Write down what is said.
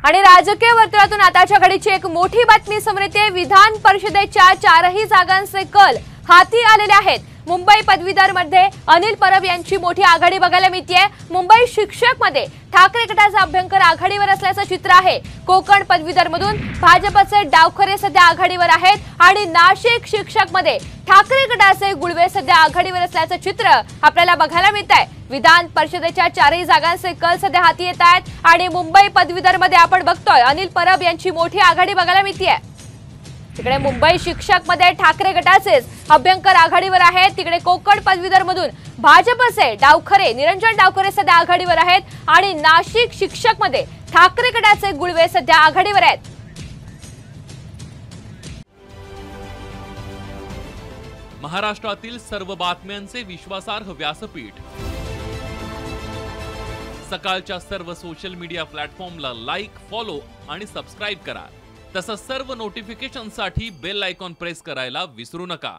आणि राजकीय वर्तुळातून आताच्या घडीची एक मोठी बातमी समोर येते। विधान परिषदेच्या 4ही जागांचे कल हाती आलेले आहेत। मुंबई पदवीधर मध्ये अनिल परब यांची मोठी आघाडी बघायला मिळते। मुंबई शिक्षक मध्ये ठाकरे गटाचा अभ्यंकर आघाडीवर असल्याचं चित्र आहे। कोकण पदवीधर मधून भाजपचे डावखरे सध्या आघाडीवर आहेत आणि नाशिक शिक्षक मध्ये ठाकरे गटाचे गुळवे सध्या आघाडीवर असल्याचं चित्र आपल्याला बघायला मिळतंय। विधान परिषदेच्या 4ही जागांचे कल सध्या हाती येत आहेत आणि मुंबई पदवीधर मध्ये आपण बघतोय अनिल परब यांची मोठी आघाडी बघायला मिळते। तिकडे मुंबई शिक्षक मध्ये ठाकरे गटाचेच अभ्यंकर आघाडीवर आहेत। तिकडे कोकण पदवीधर मधून भाजपचे डावखरे निरंजन डावखरे सध्या आघाडीवर आहेत आणि नाशिक शिक्षक मध्ये ठाकरे गटाचे गुळवे सध्या आघाडीवर आहेत। महाराष्ट्रातील सर्व बातम्यांचे विश्वासार्ह व्यासपीठ सकाळच्या सर्व सोशल मीडिया प्लॅटफॉर्मला लाईक, फॉलो आणि सबस्क्राइब करा। तसंच सर्व नोटिफिकेशनसाठी बेल आयकॉन प्रेस करायला विसरू नका।